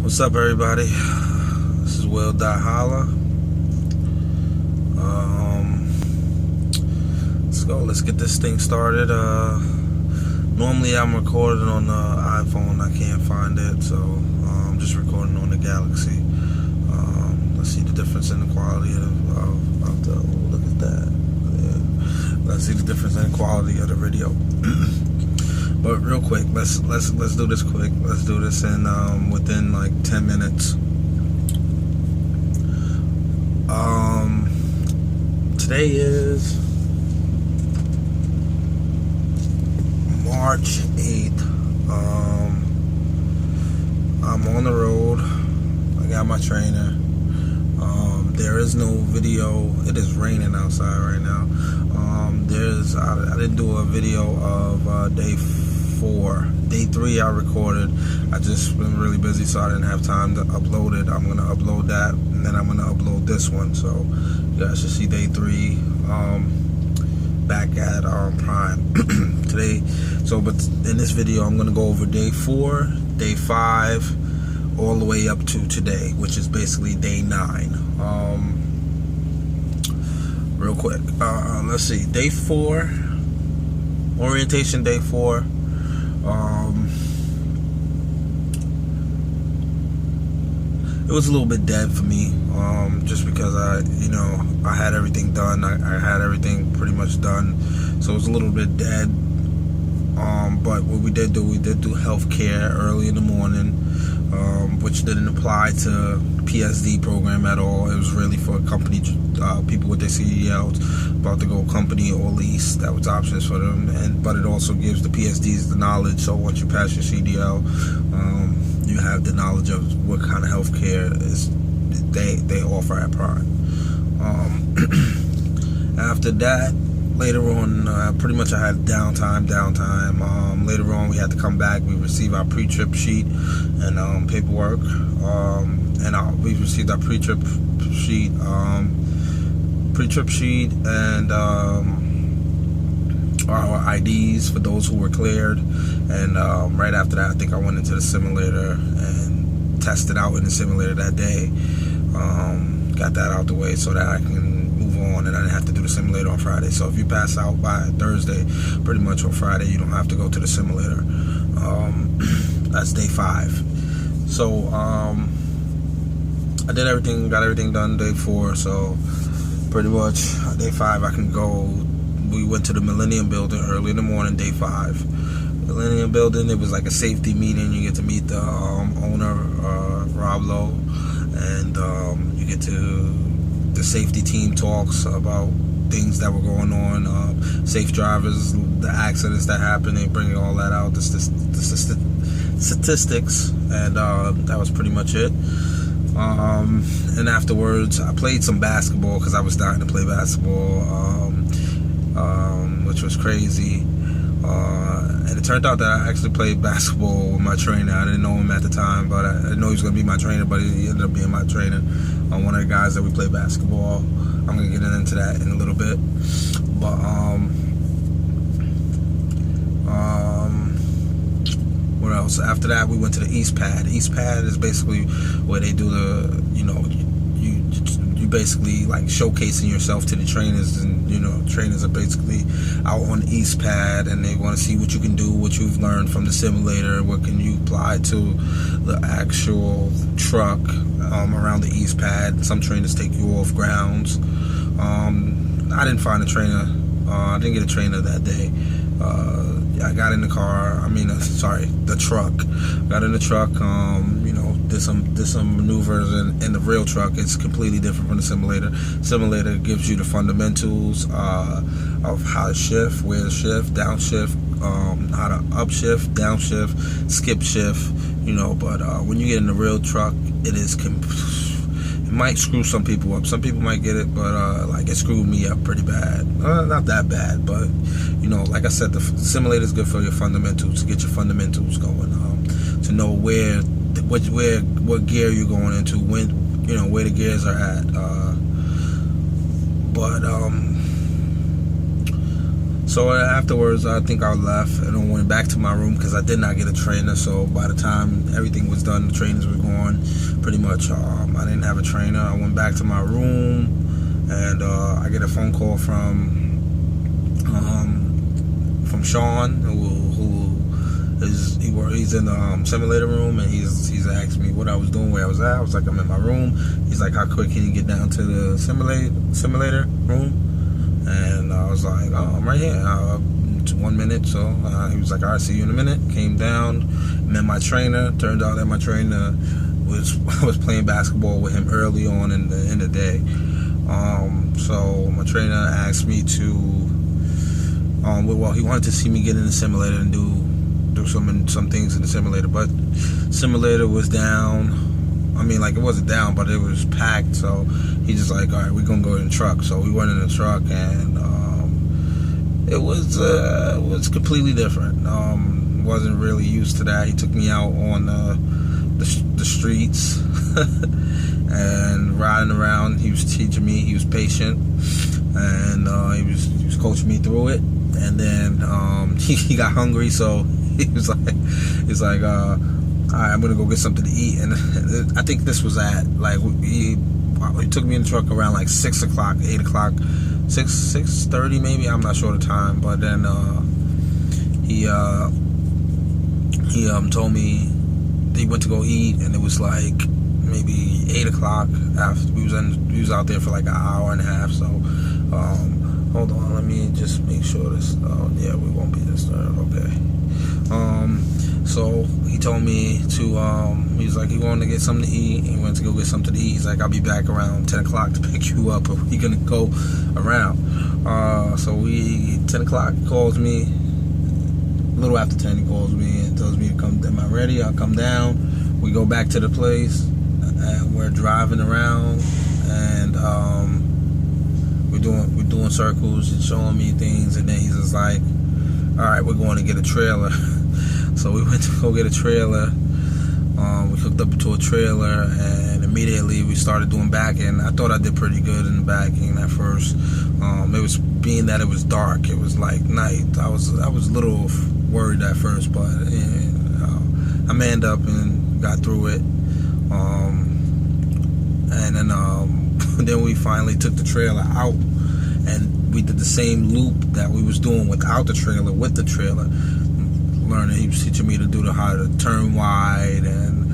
What's up, everybody? This is Will Holla. Let's go. Let's get this thing started. Normally I'm recording on the iPhone. I can't find it, so I'm just recording on the Galaxy. Let's see the difference in the quality of the. Oh, look at that. Yeah. Let's see the difference in the quality of the video. But real quick, let's do this quick. Let's do this in within like 10 minutes. Today is March 8th. I'm on the road. I got my trainer. There is no video. It is raining outside right now. I didn't do a video of day 4. Day 3 I recorded. I just been really busy, so I didn't have time to upload it. I'm gonna upload that, and then I'm gonna upload this one. So you guys should see day 3 back at Prime today. So, but in this video, I'm gonna go over day 4, day 5, all the way up to today, which is basically day 9. Real quick, let's see. Day 4, orientation. Day 4. It was a little bit dead for me, just because I had everything done. I had everything pretty much done, so it was a little bit dead. But what we did do healthcare early in the morning, which didn't apply to PSD program at all. It was really for company people with their CDLs about to go company or lease. That was options for them, but it also gives the PSDs the knowledge. So once you pass your CDL, you have the knowledge of what kind of healthcare is they offer at Prime. After that, later on, pretty much I had downtime. Later on, we had to come back. We received our pre-trip sheet and paperwork, we received our pre-trip sheet, and our IDs for those who were cleared. And right after that, I think I went into the simulator and tested out in the simulator that day. Got that out the way so that I can move on, and I didn't have to do the simulator on Friday. So if you pass out by Thursday, pretty much on Friday, you don't have to go to the simulator. That's day 5. So I did everything, got everything done day 4. So pretty much day 5 I can go. We went to the Millennium Building early in the morning. Day 5, Millennium Building. It was like a safety meeting. You get to meet the owner, Rob Lowe, and you get to the safety team talks about things that were going on, safe drivers, the accidents that happened. They bring all that out, the statistics, and that was pretty much it. And afterwards, I played some basketball because I was dying to play basketball, which was crazy. And it turned out that I actually played basketball with my trainer. I didn't know him at the time, but I didn't know he was going to be my trainer, but he ended up being my trainer. One of the guys that we play basketball. I'm going to get into that in a little bit. But, what else? After that, we went to the East Pad. East Pad is basically where they do the, you basically like showcasing yourself to the trainers, and trainers are basically out on the East Pad, and they want to see what you can do, what you've learned from the simulator, what can you apply to the actual truck around the East Pad. Some trainers take you off grounds. I didn't find a trainer. I didn't get a trainer that day. I got in the car. The truck. Got in the truck. Did some maneuvers in the real truck. It's completely different from the simulator. Simulator gives you the fundamentals of how to shift, where to shift, downshift, how to upshift, downshift, skip shift. But when you get in the real truck, it is it might screw some people up. Some people might get it, but it screwed me up pretty bad. Not that bad, but like I said, the simulator is good for your fundamentals, to get your fundamentals going, to know what gear you're going into, when where the gears are at. So afterwards, I think I left and I went back to my room because I did not get a trainer. So by the time everything was done, the trainers were gone. Pretty much, I didn't have a trainer. I went back to my room, and I get a phone call from Sean, he's in the simulator room, and he's asked me what I was doing, where I was at. I was like, I'm in my room. He's like, how quick can you get down to the simulator room? And I was like, oh, I'm right here. 1 minute. So he was like, all right, see you in a minute. Came down, met my trainer. Turned out that my trainer I was playing basketball with him early on in the day. So my trainer asked me to, well, he wanted to see me get in the simulator and do some things in the simulator, but simulator was down. I mean, like, it wasn't down, but it was packed. So he's just like, all right, we're gonna go in the truck. So we went in the truck, and it was completely different. Wasn't really used to that. He took me out on the streets and riding around. He was teaching me. He was patient, and he was coaching me through it. And then he got hungry, so he was like, all right, I'm gonna go get something to eat. And I think this was at, like, he took me in the truck around like 6 o'clock, 8 o'clock, 6:30 maybe. I'm not sure the time, but then he told me that he went to go eat, and it was like maybe 8 o'clock. After we was out there for like an hour and a half. So hold on, let me just make sure this. Oh yeah, we won't be disturbed. Okay. So he told me to, he was like, he wanted to get something to eat. He went to go get something to eat. He's like, I'll be back around 10 o'clock to pick you up, or we're gonna go around. So 10 o'clock, he calls me. A little after 10, he calls me and tells me to come. Am I ready? I'll come down. We go back to the place, and we're driving around, and we're doing circles and showing me things. And then he's just like, all right, we're going to get a trailer. So we went to go get a trailer. We hooked up to a trailer, and immediately we started doing backing. I thought I did pretty good in the backing at first. It was, being that it was dark, it was like night. I was a little worried at first, but I manned up and got through it. And then we finally took the trailer out, and we did the same loop that we was doing without the trailer with the trailer. Learning, he was teaching me to do how to turn wide and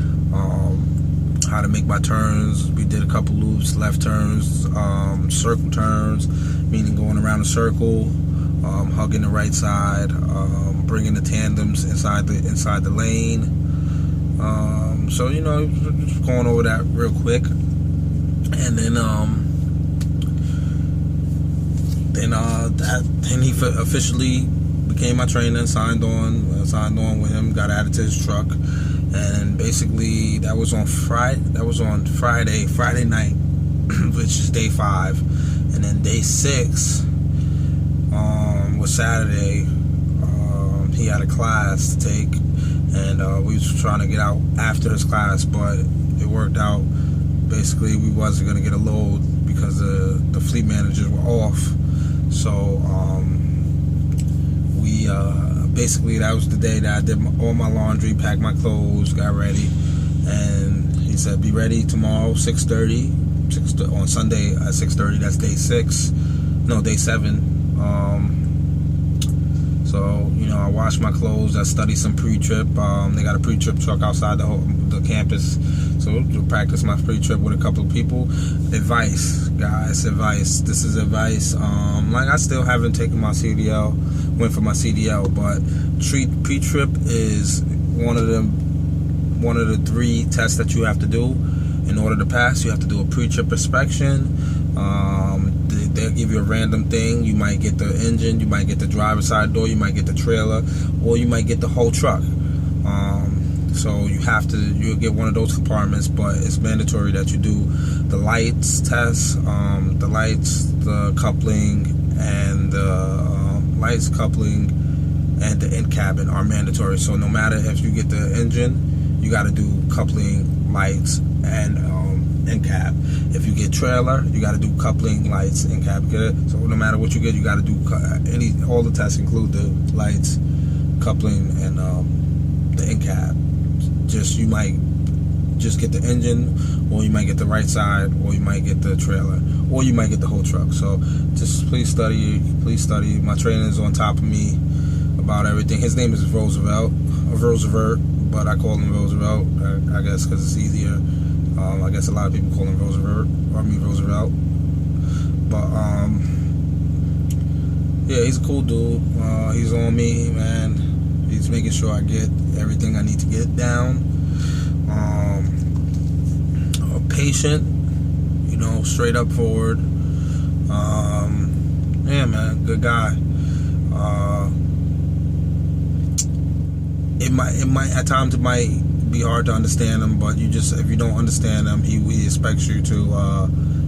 how to make my turns. We did a couple loops, left turns, circle turns, meaning going around a circle, hugging the right side, bringing the tandems inside the lane. So just going over that real quick, and then he officially became my trainer and signed on with him, got added to his truck. And basically that was on Friday night, which is day 5. And then day 6 was Saturday. He had a class to take, and we was trying to get out after his class, but it worked out. Basically we wasn't going to get a load because the fleet managers were off. So basically that was the day that I did all my laundry, packed my clothes, got ready, and he said, be ready tomorrow 6:30 on Sunday at 6:30. That's day 7. So I washed my clothes, I studied some pre-trip. They got a pre-trip truck outside the campus, so to practice my pre-trip with a couple of people. Advice, guys, advice. This is advice. Like, I still haven't taken my CDL, went for my CDL, but pre-trip is one of the 3 tests that you have to do. In order to pass, you have to do a pre-trip inspection. They'll give you a random thing. You might get the engine, you might get the driver's side door, you might get the trailer, or you might get the whole truck. So you'll get one of those compartments, but it's mandatory that you do the lights test. The lights, the coupling, and the end cabin are mandatory. So no matter if you get the engine, you got to do coupling, lights, and in cab. If you get trailer, you got to do coupling, lights, in cab. So no matter what you get, you got to do all the tests include the lights, coupling, and the in cab. You might just get the engine, or you might get the right side, or you might get the trailer, or you might get the whole truck. So just please study. My trainer is on top of me about everything. His name is Roosevelt, but I call him Roosevelt, I guess because it's easier. I guess a lot of people call him Roosevelt. But yeah, he's a cool dude. He's on me, man. He's making sure I get everything I need to get down. Patient, straight up forward. Yeah, man, good guy. It might at times it might be hard to understand him, but if you don't understand him, he expects you to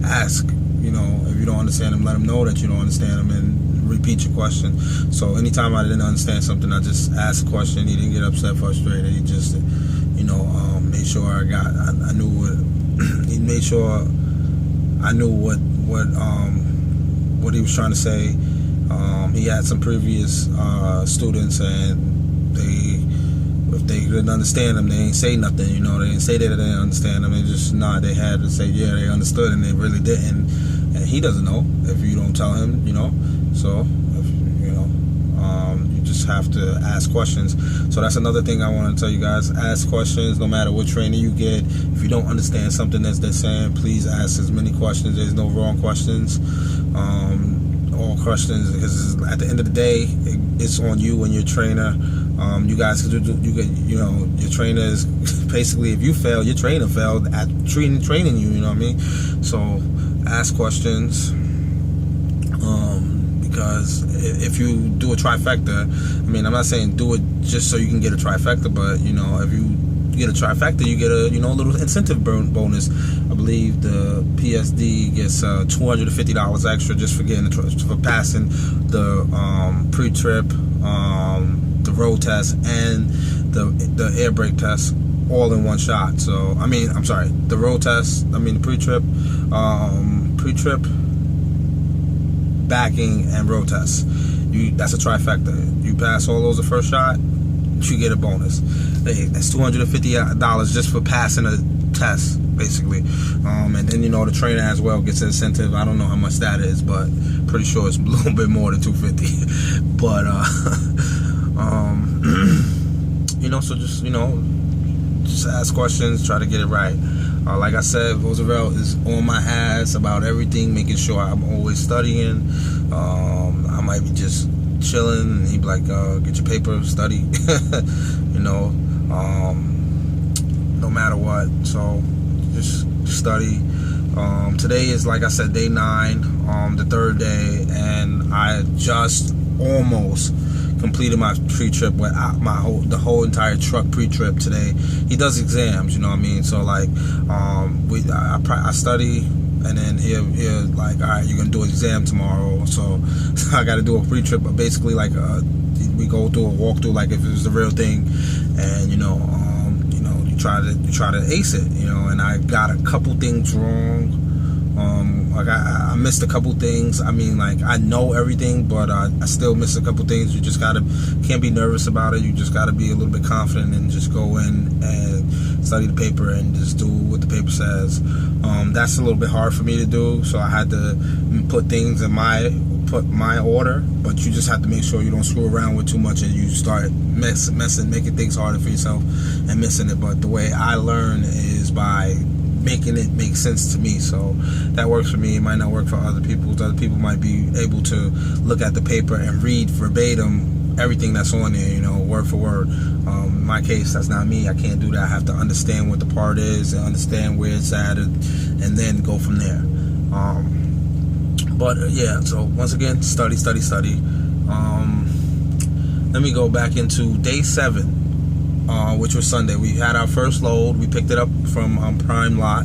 ask. If you don't understand him, let him know that you don't understand him and repeat your question. So anytime I didn't understand something, I just asked a question. He didn't get upset, frustrated. He just made sure I knew what he made sure I knew what he was trying to say. He had some previous students, and if they didn't understand him, they didn't say nothing. They didn't say that they didn't understand him. They just they had to say, yeah, they understood, and they really didn't. And he doesn't know if you don't tell him. So you just have to ask questions. So that's another thing I want to tell you guys. Ask questions, no matter what training you get. If you don't understand something that they're saying, please ask as many questions. There's no wrong questions. All questions, because at the end of the day, it's on you and your trainer. You guys can your trainer is basically, if you fail, your trainer failed at training you. You know what I mean? So ask questions. Because if you do a trifecta, I'm not saying do it just so you can get a trifecta, but if you get a trifecta, you get a little incentive bonus. I believe the PSD gets $250 extra just for passing the pre-trip, the road test, and the air brake test all in one shot. So the road test, the pre-trip, backing, and road test. That's a trifecta. You pass all those the first shot, you get a bonus. That's $250 just for passing a test, basically. And then the trainer as well gets an incentive. I don't know how much that is, but pretty sure it's a little bit more than $250. But so just ask questions, try to get it right. Like I said, Roosevelt is on my ass about everything, making sure I'm always studying. I might be just chilling, and he'd be like, get your paper, study. No matter what. So just study. Today is, like I said, day 9, the third day, and I just almost completed my pre-trip with the whole entire truck pre-trip today. He does exams, so like I study, and then he'll like, all right, you're gonna do an exam tomorrow, so I got to do a pre-trip, but basically like we go through a walkthrough like if it was the real thing, and you try to ace it, and I got a couple things wrong. Like I missed a couple things. I know everything, but I still missed a couple things. You just can't be nervous about it. You just gotta be a little bit confident and just go in and study the paper and just do what the paper says. That's a little bit hard for me to do, so I had to put things in my order. But you just have to make sure you don't screw around with too much and you start messing, making things harder for yourself and missing it. But the way I learn is by making it make sense to me. So that works for me. It might not work for other people. Other people might be able to look at the paper and read verbatim everything that's on there, word for word. In my case, that's not me. I can't do that. I have to understand what the part is and understand where it's at, and then go from there. But yeah, so once again, study. Let me go back into day 7, which was Sunday. We had our first load. We picked it up from the Prime lot,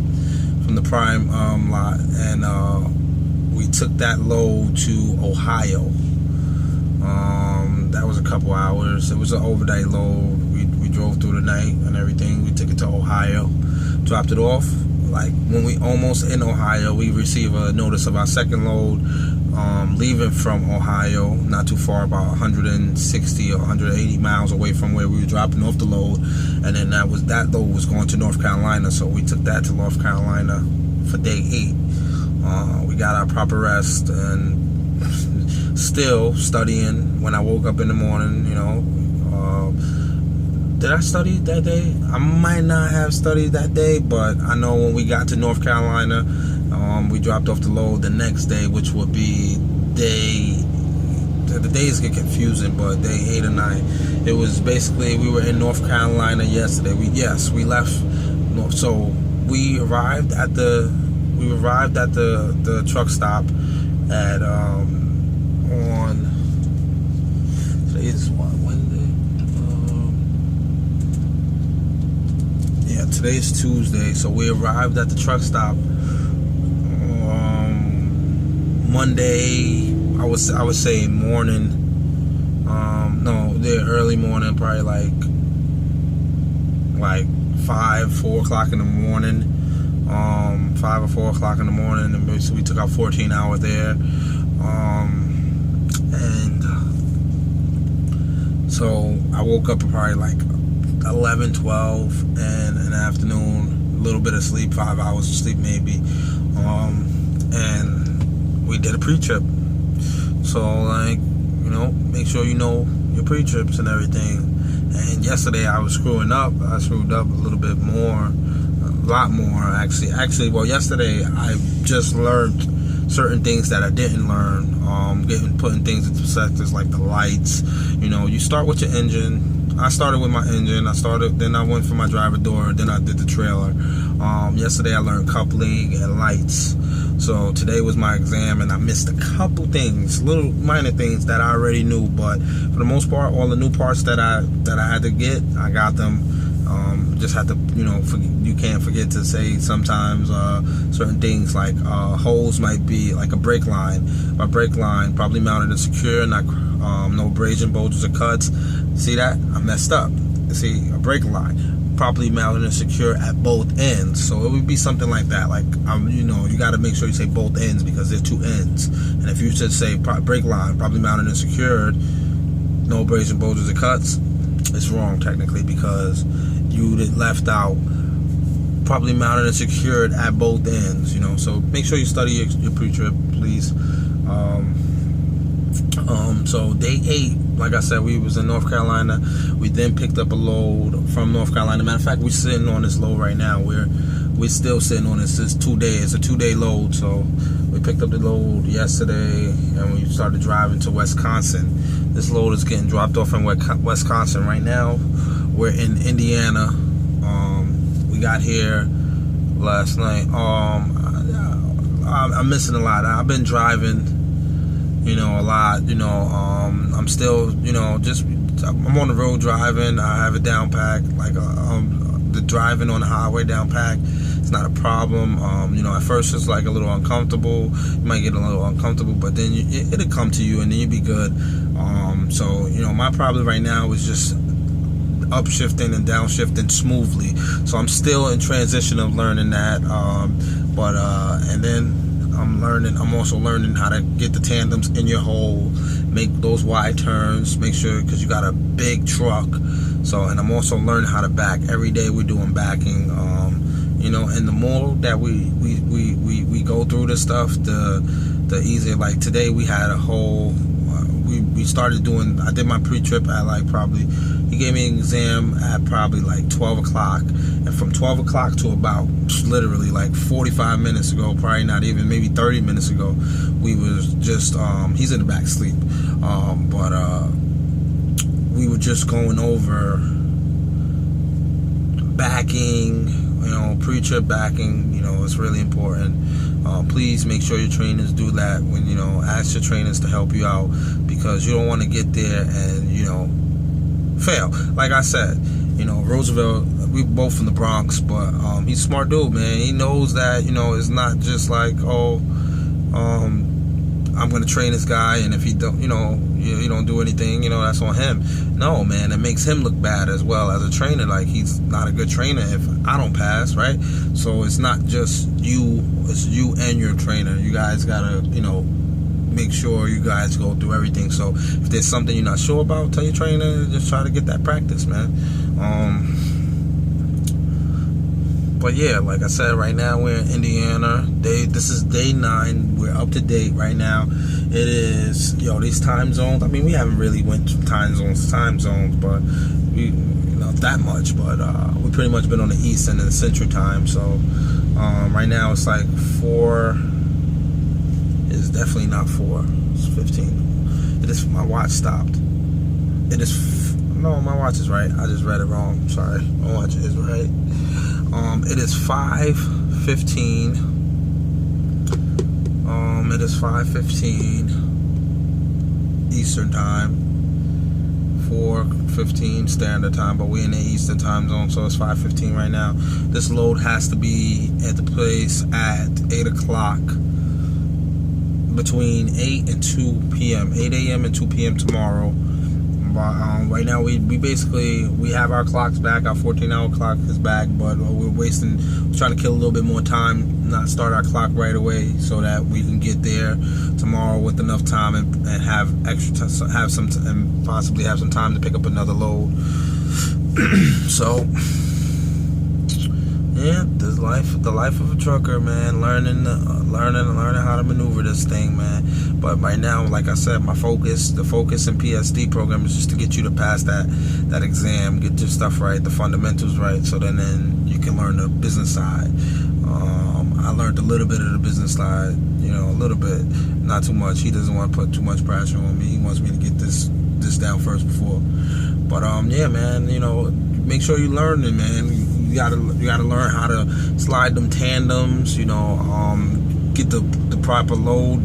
and we took that load to Ohio. That was a couple hours. It was an overnight load. We drove through the night and everything. We took it to Ohio, dropped it off. like when we almost in Ohio, we receive a notice of our second load leaving from Ohio, not too far, about 160 or 180 miles away from where we were dropping off the load. And then that load was going to North Carolina, so we took that to North Carolina for day 8. We got our proper rest and still studying. When I woke up in the morning, did I study that day? I might not have studied that day, but I know when we got to North Carolina, we dropped off the load the next day, which would be the days get confusing, but day 8 or 9. It was basically, we were in North Carolina yesterday. We left. So we arrived at the truck stop at on today's what, Wednesday? Today's Tuesday. So we arrived at the truck stop Monday. I would say morning. Early morning, probably like 4 o'clock in the morning. 5 or 4 o'clock in the morning, and basically we took our 14 hour there. And so I woke up at probably like 11, 12, and in the afternoon, a little bit of sleep, 5 hours of sleep maybe. And we did a pre-trip. So make sure you know your pre-trips and everything. And yesterday I was screwing up. I screwed up a little bit more, a lot more actually. Well, yesterday I just learned certain things that I didn't learn. Putting things into perspective, like the lights. You start with your engine. I started with my engine. Then I went for my driver door. Then I did the trailer. Yesterday I learned coupling and lights. So today was my exam, and I missed a couple things, little minor things that I already knew. But for the most part, all the new parts that I had to get, I got them. Just had to, you can't forget to say sometimes certain things like holes might be like a brake line. My brake line probably mounted and secure, not no abrasion, bulges, or cuts. See that? I messed up. See, a brake line properly mounted and secure at both ends. So it would be something like that. Like you got to make sure you say both ends, because there's 2 ends. And if you should say brake line properly mounted and secured, no abrasion, bulges, or cuts, it's wrong technically, because you left out properly mounted and secured at both ends. So make sure you study your pre-trip, please. So day 8, like I said, we was in North Carolina. We then picked up a load from North Carolina. Matter of fact, we're sitting on this load right now. We're still sitting on this. It's 2 days. It's a 2-day load. So we picked up the load yesterday, and we started driving to Wisconsin. This load is getting dropped off in Wisconsin right now. We're in Indiana. We got here last night. I'm missing a lot. I've been driving, a lot. I'm still, I'm on the road driving. I have it down packed. Like the driving on the highway down packed, it's not a problem. At first it's like a little uncomfortable. You might get a little uncomfortable, but then it'll come to you, and then you'll be good. So my problem right now is just upshifting and downshifting smoothly. So I'm still in transition of learning that. And then I'm also learning how to get the tandems in your hole, make those wide turns, make sure, because you got a big truck. So, and I'm also learning how to back. Every day we're doing backing. And the more that we go through this stuff, the easier. Like today we had a whole, we started doing, I did my pre-trip at like probably, he gave me an exam at probably like 12 o'clock. And from 12 o'clock to about literally like 45 minutes ago, probably not even, maybe 30 minutes ago, we was just, he's in the back asleep. We were just going over backing, pre-trip backing. It's really important. Please make sure your trainers do that. When ask your trainers to help you out, because you don't want to get there and fail. Like I said, Roosevelt, we both from the Bronx, but he's a smart dude, man. He knows that it's not just like I'm gonna train this guy, and if he don't, you don't do anything, that's on him. No, man, it makes him look bad as well as a trainer. Like, he's not a good trainer if I don't pass, right? So it's not just you, it's you and your trainer. You guys gotta, make sure you guys go through everything. So if there's something you're not sure about, tell your trainer, just try to get that practice, man. But yeah, like I said, right now we're in Indiana. This is day 9. We're up to date right now. It is, these time zones. I mean, we haven't really went from time zones to time zones, but we, not that much. But we pretty much been on the East and the Central time. So right now it's like 4. It's definitely not 4. It's 15. It is. My watch stopped. It is. No, my watch is right. I just read it wrong. Sorry. My watch is right. It is 5:15. It is 5:15 Eastern time, 4:15 Standard Time, but we're in the Eastern time zone, so it's 5:15 right now. This load has to be at the place at 8 o'clock, between 8 and 2 p.m., 8 a.m. and 2 p.m. tomorrow. Right now we have our clocks back. Our 14-hour clock is back, but we're trying to kill a little bit more time, not start our clock right away, so that we can get there tomorrow with enough time and have and possibly have some time to pick up another load. So yeah, the life of a trucker, man. Learning how to maneuver this thing, man. But right now, like I said, the focus in PSD program is just to get you to pass that exam, get your stuff right, the fundamentals right, so then you can learn the business side. I learned a little bit of the business side, a little bit, not too much. He doesn't want to put too much pressure on me. He wants me to get this down first before. But yeah, man, make sure you learn it, man. You gotta learn how to slide them tandems, get the proper load,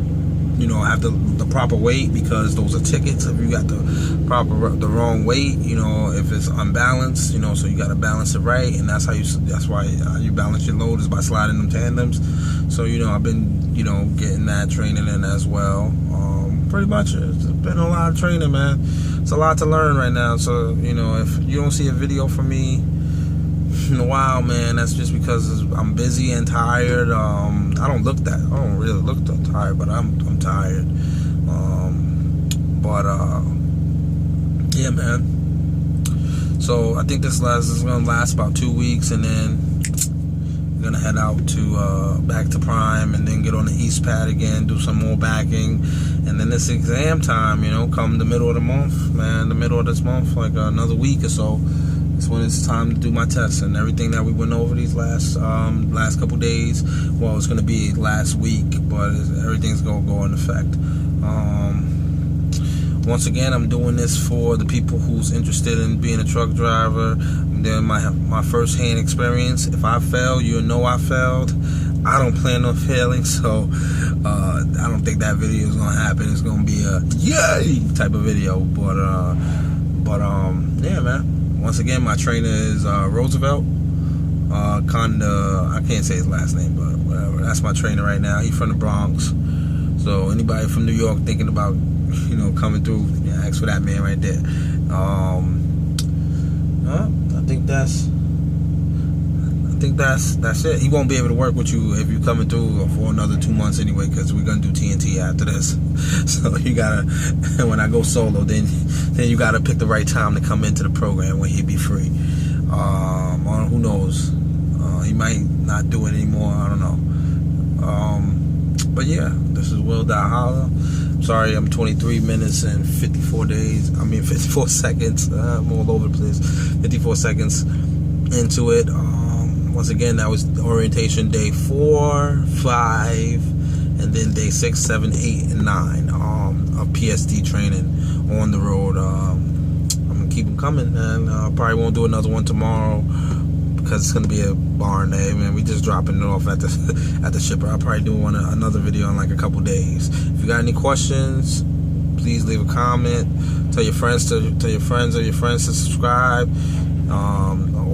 have the proper weight, because those are tickets if you got the wrong weight, if it's unbalanced, so you gotta balance it right, and that's why you balance your load is by sliding them tandems. So I've been getting that training in as well. Pretty much it's been a lot of training, man. It's a lot to learn right now. So if you don't see a video from me in a while, man, that's just because I'm busy and tired. I don't really look that tired, but I'm tired. Yeah, man. So I think this is gonna last about 2 weeks, and then we're gonna head out to back to Prime, and then get on the East Pad again, do some more backing, and then it's exam time. Come the middle of the month, man. The middle of this month, like another week or so. That's when it's time to do my tests, and everything that we went over these last couple days. Well, it's going to be last week, but everything's going to go in effect. Once again, I'm doing this for the people who's interested in being a truck driver. Then my first-hand experience. If I fail, I failed. I don't plan on failing, so I don't think that video is going to happen. It's going to be a yay type of video, but yeah, man. Once again, my trainer is Roosevelt. I can't say his last name, but whatever. That's my trainer right now. He's from the Bronx. So anybody from New York thinking about, coming through, ask for that man right there. I think that's it. He won't be able to work with you if you're coming through for another 2 months anyway, because we're gonna do TNT after this. So you gotta, when I go solo, then you gotta pick the right time to come into the program when he'd be free. Or who knows? He might not do it anymore. I don't know. But yeah, this is Will Holla. Sorry, I'm 23 minutes and 54 seconds. I'm all over the place. 54 seconds into it. Once again, that was orientation day 4, 5, and then day 6, 7, 8, and 9 of PSD training on the road. I'm gonna keep them coming, man. Probably won't do another one tomorrow because it's gonna be a barn day, man. We just dropping it off at the shipper. I'll probably do another video in like a couple days. If you got any questions, please leave a comment. Tell your friends or your friends to subscribe.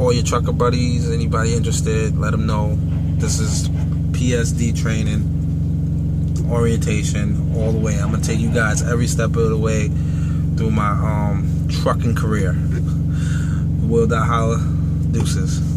All your trucker buddies, anybody interested, let them know. This is PSD training orientation, all the way. I'm gonna take you guys every step of the way through my trucking career. Will that holla? Deuces.